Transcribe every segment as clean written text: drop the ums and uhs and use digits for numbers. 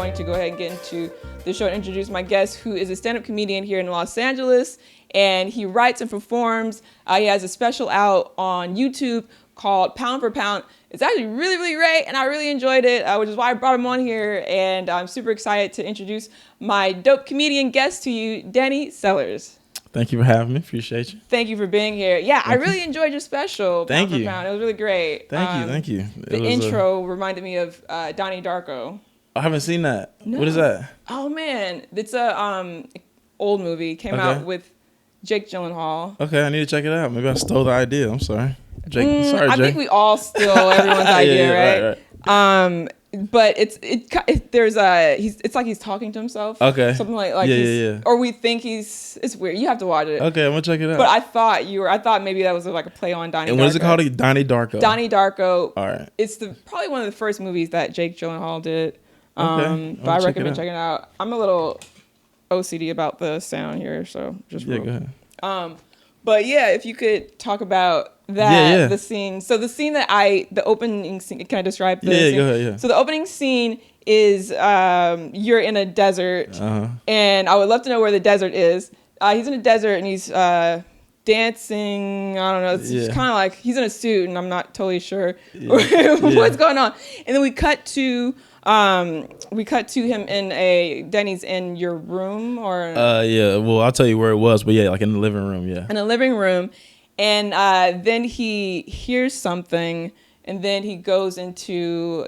going to go ahead and get into the show and introduce my guest, who is a stand-up comedian here in Los Angeles, and he writes and performs. He has a special out on YouTube called Pound for Pound. It's actually really, really great, and I really enjoyed it, which is why I brought him on here, and I'm super excited to introduce my dope comedian guest to you, Danny Sellers. Thank you for having me. Appreciate you. Thank you for being here. Yeah, I really enjoyed your special. Thank Pound you. For Pound. It was really great. Thank you. The intro reminded me of Donnie Darko. I haven't seen that. No. What is that? Oh man, it's a old movie. Came out with Jake Gyllenhaal. Okay, I need to check it out. Maybe I stole the idea. I'm sorry. Jake. Sorry, Jake. I think we all steal everyone's idea, right? But it's like he's talking to himself. Okay. Something like yeah. Or we think it's weird. You have to watch it. Okay, I'm gonna check it out. But I thought maybe that was like a play on Donnie Darko. And what is it called? Donnie Darko. Donnie Darko. All right. It's probably one of the first movies that Jake Gyllenhaal did. Okay. But I recommend checking it out. I'm a little OCD about the sound here, so just go ahead. But yeah, if you could talk about that, the scene. So the opening scene, can I describe the scene? Go ahead, yeah. So the opening scene is you're in a desert, and I would love to know where the desert is. He's in a desert, and he's dancing. I don't know. It's kind of like he's in a suit, and I'm not totally sure what's going on. And then we cut to him in Denny's in your room, or well, I'll tell you where it was, but like in the living room. In the living room. And then he hears something, and then you go into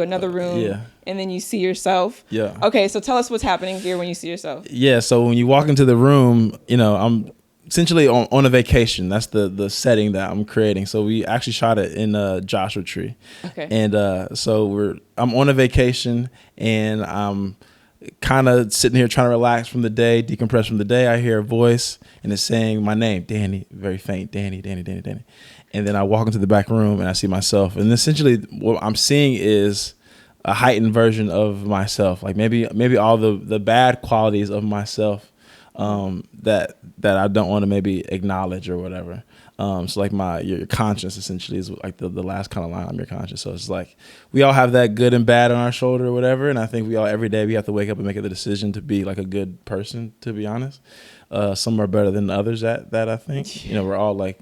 another room, and then you see yourself. Okay, so tell us what's happening here when you see yourself. So when you walk into the room, I'm essentially on a vacation. That's the setting that I'm creating. So we actually shot it in Joshua Tree. Okay. And I'm on a vacation, and I'm kind of sitting here trying to relax from the day, decompress from the day. I hear a voice, and it's saying my name, Danny, very faint, Danny. And then I walk into the back room, and I see myself. And essentially what I'm seeing is a heightened version of myself, like maybe all the bad qualities of myself that I don't want to maybe acknowledge or whatever. So like your conscience essentially is like the last kind of line. I'm your conscience. So it's like we all have that good and bad on our shoulder or whatever. And I think every day we have to wake up and make the decision to be like a good person, to be honest. Some are better than others at that, I think. We're all like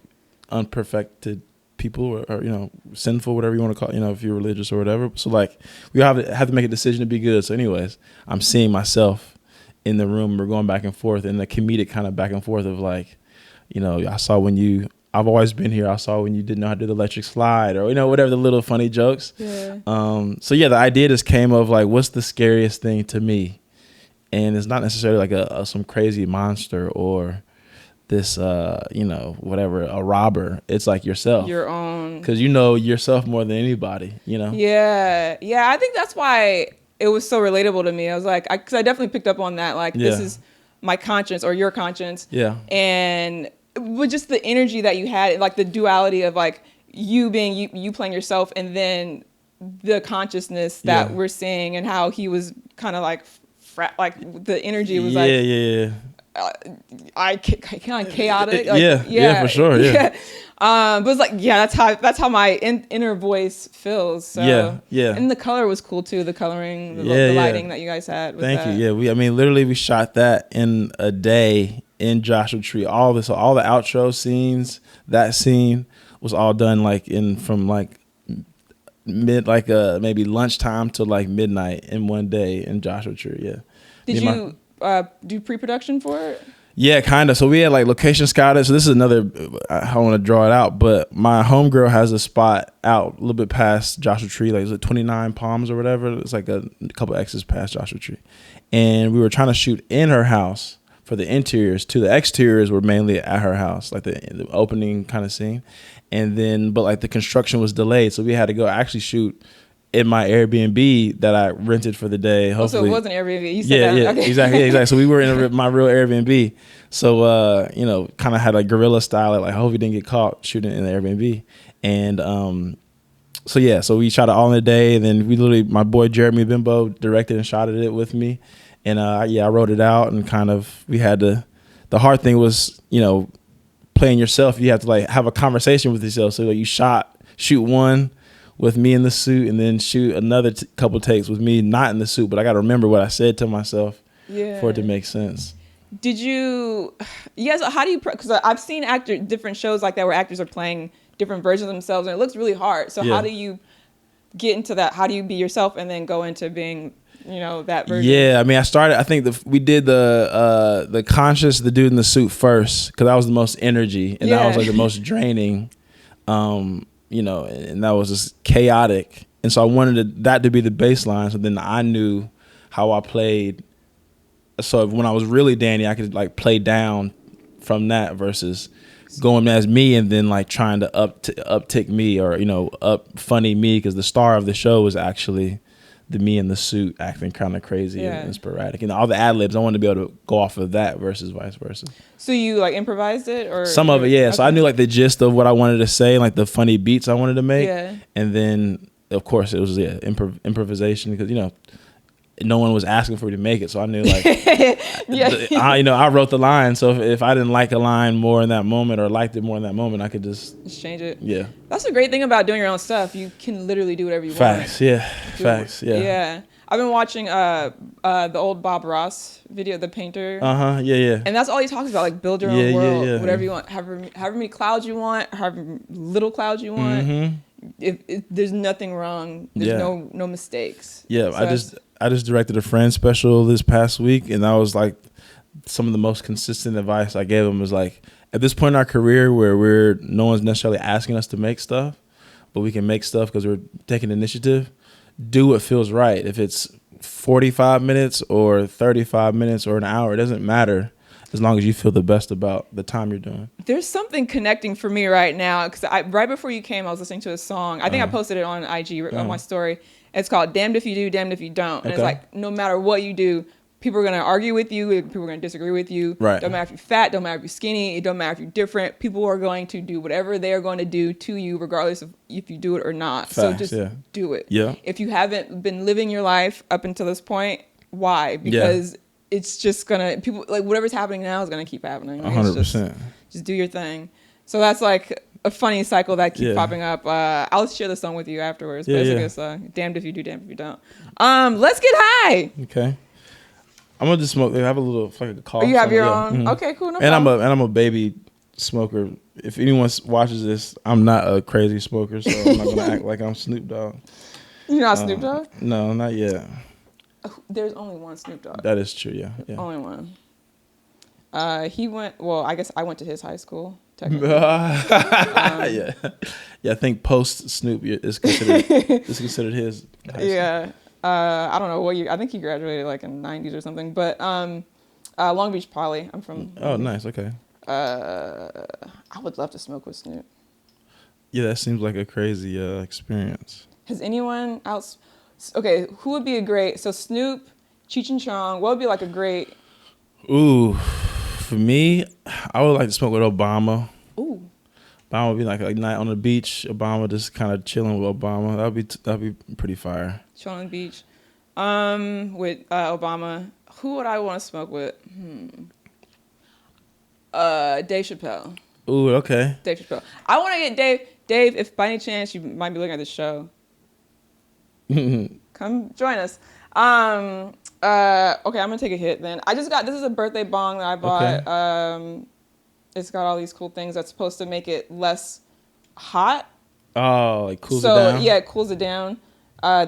unperfected people or sinful, whatever you want to call it, if you're religious or whatever. So like we all have to make a decision to be good. So anyways, I'm seeing myself in the room. We're going back and forth in the comedic kind of back and forth of like, I saw I've always been here. I saw when you didn't know how to do the electric slide or, whatever the little funny jokes. Yeah. The idea just came of like, what's the scariest thing to me? And it's not necessarily like some crazy monster or this, whatever, a robber. It's like yourself. Your own. Because you know yourself more than anybody, Yeah. Yeah. I think that's why it was so relatable to me. I was like, because I definitely picked up on that. Like, this is my conscience or your conscience. Yeah. And with just the energy that you had, like the duality of like you being you playing yourself, and then the consciousness that we're seeing, and how he was kind of like the energy was kind of chaotic. Like, for sure. Yeah. But it's like, that's how my inner voice feels. So, yeah. And the color was cool too. The coloring, the lighting that you guys had. Thank you. Yeah. Literally we shot that in a day in Joshua Tree. All the outro scenes, that scene was all done from maybe lunchtime to like midnight in one day in Joshua Tree. Yeah. Did you do pre-production for it? Yeah, kind of. So we had like location scouted. So this is another, I want to draw it out, but my homegirl has a spot out a little bit past Joshua Tree, like is it 29 Palms or whatever? It's like a couple X's past Joshua Tree. And we were trying to shoot in her house for the interiors. The exteriors were mainly at her house, like the opening kind of scene. And then, but like the construction was delayed. So we had to go actually shoot in my Airbnb that I rented for the day. Hopefully. So it wasn't Airbnb. You said that. Okay. Exactly. So we were in my real Airbnb. So, kind of had like guerrilla style. Like, I hope we didn't get caught shooting in the Airbnb. And so we shot it all in a day. And then my boy Jeremy Bimbo directed and shot it with me. And I wrote it out, and kind of we had the hard thing was, playing yourself. You have to like have a conversation with yourself. So like, you shoot one with me in the suit, and then shoot another couple takes with me not in the suit. But I got to remember what I said to myself for it to make sense. Did you? Yes. How do you? Because I've seen different shows like that where actors are playing different versions of themselves, and it looks really hard. So how do you get into that? How do you be yourself and then go into being, that version? Yeah, I mean, I think we did the conscious, the dude in the suit first, because that was the most energy, and that was like the most draining. And that was just chaotic. And so I wanted that to be the baseline. So then I knew how I played. So when I was really Danny, I could like play down from that versus going as me and then like trying to uptick me or, up funny me, because the star of the show was actually the me in the suit acting kind of crazy and sporadic. And all the ad-libs, I wanted to be able to go off of that versus vice versa. So you like improvised it or? Some of it, yeah. Okay. So I knew like the gist of what I wanted to say, like the funny beats I wanted to make. Yeah. And then, of course, it was improvisation because, no one was asking for me to make it, so I knew like, I wrote the line. So if I didn't like a line more in that moment or liked it more in that moment, I could just change it. Yeah, that's the great thing about doing your own stuff. You can literally do whatever you want. Facts. Yeah. I've been watching the old Bob Ross video, The Painter. Yeah. And that's all he talks about, like build your own world, whatever you want, however many clouds you want, however little clouds you want. Mm-hmm. If there's nothing wrong, there's no mistakes. Yeah, so I just directed a Friends special this past week, and that was like some of the most consistent advice I gave him was like, at this point in our career where no one's necessarily asking us to make stuff, but we can make stuff because we're taking initiative, do what feels right. If it's 45 minutes or 35 minutes or an hour, it doesn't matter as long as you feel the best about the time you're doing. There's something connecting for me right now because right before you came, I was listening to a song. I think I posted it on IG on my story. It's called Damned If You Do, Damned If You Don't. And it's like, no matter what you do, people are going to argue with you. People are going to disagree with you. Right. Don't matter if you're fat. Don't matter if you're skinny. It don't matter if you're different. People are going to do whatever they are going to do to you, regardless of if you do it or not. Facts, so just do it. Yeah. If you haven't been living your life up until this point, why? Because it's just going to, people, like whatever's happening now is going to keep happening. 100%. Just do your thing. So that's like a funny cycle that keeps popping up. I'll share the song with you afterwards. But it's a good song. Damned if you do, damned if you don't. Let's get high. Okay. I'm gonna just smoke. I have a little like a cough. Oh, you have your own. Mm-hmm. Okay, cool. No problem. I'm a baby smoker. If anyone watches this, I'm not a crazy smoker, so I'm not gonna act like I'm Snoop Dogg. You're not Snoop Dogg? No, not yet. There's only one Snoop Dogg. That is true. Yeah. Only one. He went. Well, I guess I went to his high school. Technically. Yeah. I think post Snoop is considered his. Yeah. I don't know what year. I think he graduated like in the 90s or something. But Long Beach Poly. I'm from. Oh, nice. Okay. I would love to smoke with Snoop. Yeah, that seems like a crazy experience. Has anyone else? Okay, who would be a great? So Snoop, Cheech and Chong. What would be like a great? Ooh, for me, I would like to smoke with Obama. Ooh. Obama would be like a night on the beach. Obama just kind of chilling with Obama. That'd be pretty fire. Chilling on the beach. With Obama. Who would I want to smoke with? Dave Chappelle. Ooh, okay. Dave Chappelle. I want to get Dave. Dave, if by any chance you might be looking at this show, come join us. Okay, I'm gonna take a hit then. This is a birthday bong that I bought. Okay. It's got all these cool things that's supposed to make it less hot. Oh, it cools it down? So yeah, it cools it down.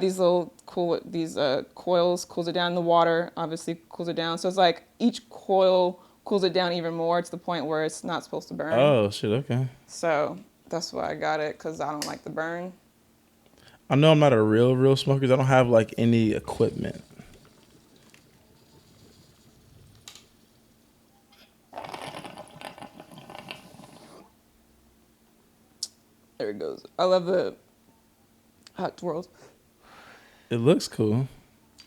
These little coils cools it down. The water obviously cools it down. So it's like each coil cools it down even more to the point where it's not supposed to burn. Oh shit, okay. So that's why I got it, because I don't like the burn. I know I'm not a real smoker because I don't have like any equipment. There it goes. I love the hot twirls. It looks cool.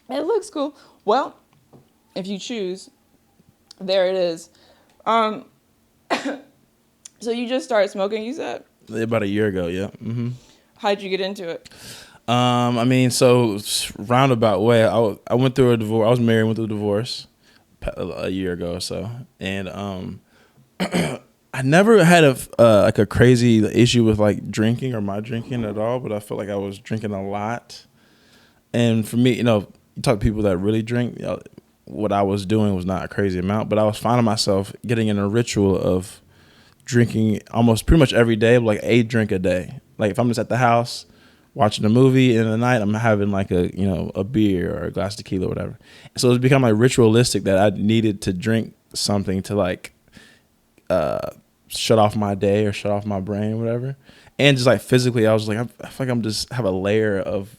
It looks cool. Well, if you choose, there it is. So you just started smoking, you said? About a year ago, yeah. Mm-hmm. How'd you get into it? I mean, so roundabout way. I went through a divorce. I was married, went through a divorce a year ago or so, and I I never had a crazy issue with like drinking or my drinking at all, but I felt like I was drinking a lot. And for me, you talk to people that really drink, what I was doing was not a crazy amount, but I was finding myself getting in a ritual of drinking almost pretty much every day, like 8 drink a day. Like if I'm just at the house watching a movie in the night, I'm having like a beer or a glass of tequila or whatever. So it's become like ritualistic that I needed to drink something to like shut off my day or shut off my brain or whatever. And just like physically, I was like, I feel like I'm just have a layer of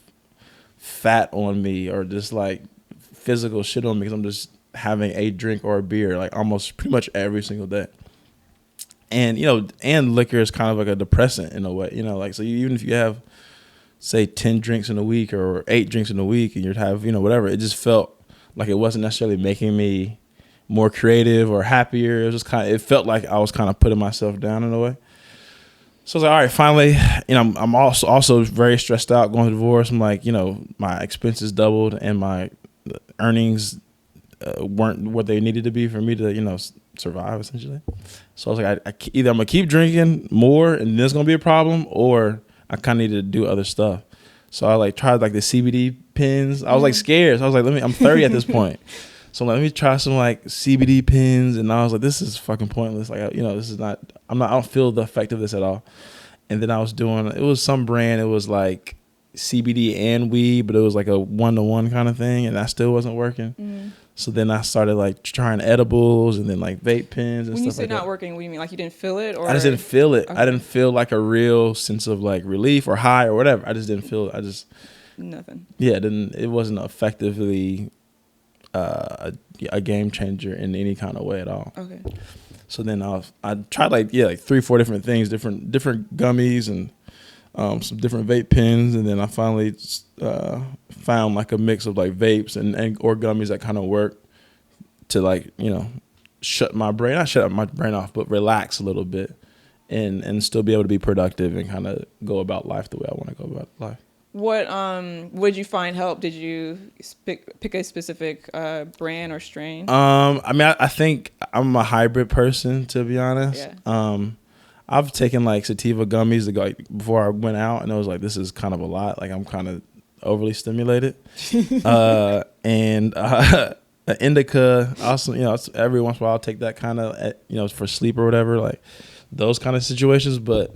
fat on me or just like physical shit on me because I'm just having a drink or a beer like almost pretty much every single day. And and liquor is kind of like a depressant in a way, like so even if you have say 10 drinks in a week or 8 drinks in a week and you'd have whatever, it just felt like it wasn't necessarily making me more creative or happier. It was just it felt like I was kind of putting myself down in a way. So I was like, all right, finally, I'm also very stressed out going through divorce. I'm like, my expenses doubled and my earnings weren't what they needed to be for me to, survive essentially. So I was like, either I'm gonna keep drinking more and there's gonna be a problem, or I kind of needed to do other stuff. So I like tried like the CBD pins. I was like scared. So I was like, I'm 30 at this point. So I'm like, let me try some like CBD pins. And I was like, this is fucking pointless. Like, this is not, I don't feel the effect of this at all. And then I was doing, it was some brand. It was like CBD and weed, but it was like a 1-to-1 kind of thing. And that still wasn't working. So then I started like trying edibles and then like vape pens and stuff like that. When you say not working, what do you mean? Like you didn't feel it? Or? I just didn't feel it. Okay. I didn't feel like a real sense of like relief or high or whatever. I just didn't feel it. Nothing. Yeah, it wasn't effectively a game changer in any kind of way at all. Okay. So then I tried like 3-4 different things, different gummies and some different vape pens, and then I finally found like a mix of like vapes and or gummies that kind of work to like shut my brain, not shut my brain off, but relax a little bit and still be able to be productive and kind of go about life the way I want to go about life. What did you find help? Did you pick a specific brand or strain? I think I'm a hybrid person, to be honest. Yeah. I've taken like sativa gummies to go, like, before I went out, and I was like, this is kind of a lot. Like I'm kind of overly stimulated. And an indica, also, every once in a while I'll take that kind of, for sleep or whatever, like those kind of situations. But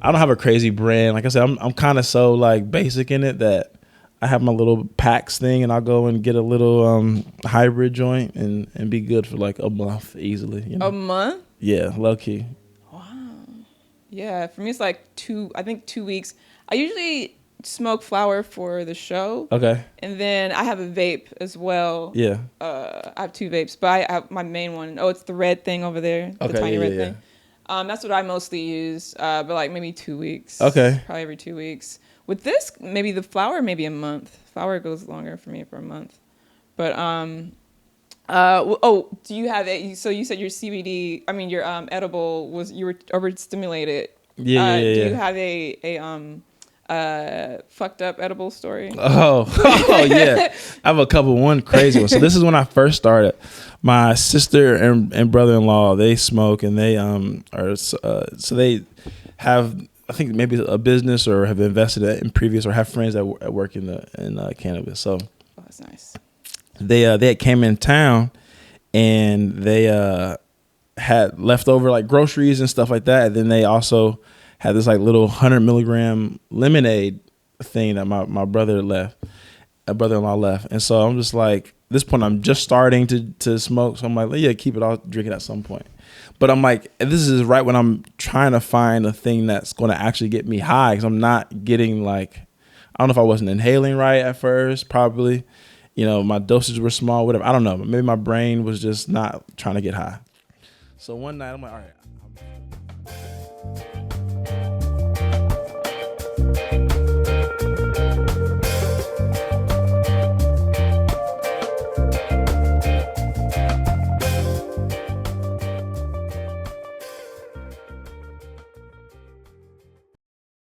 I don't have a crazy brand. Like I said, I'm kind of so like basic in it that I have my little packs thing, and I'll go and get a little hybrid joint and be good for like a month easily. A month? Yeah, low key. Yeah, for me it's like 2 weeks. I usually smoke flower for the show. Okay. And then I have a vape as well. Yeah. I have 2 vapes, but I have my main one. Oh, it's the red thing over there. Okay, the tiny red thing. That's what I mostly use, but like maybe 2 weeks. Okay. Probably every 2 weeks. With this, maybe the flower, maybe a month. Flower goes longer for me for a month. But do you have it? So you said your CBD, your edible you were overstimulated. Yeah. Do you have a fucked up edible story? Oh yeah. I have a couple. One crazy one. So this is when I first started. My sister and brother-in-law, they smoke, and they so they have, I think, maybe a business or have invested in previous, or have friends that work in cannabis. So that's nice. They had came in town, and they had leftover like groceries and stuff like that. And then they also had this like little 100 milligram lemonade thing that my brother-in-law left. And so I'm just like, at this point I'm just starting to smoke. So I'm like, yeah, keep it, I'll drink it at some point. But I'm like, this is right when I'm trying to find a thing that's going to actually get me high, because I'm not getting like, I don't know if I wasn't inhaling right at first, probably. My dosages were small, whatever. I don't know. Maybe my brain was just not trying to get high. So one night I'm like, all right,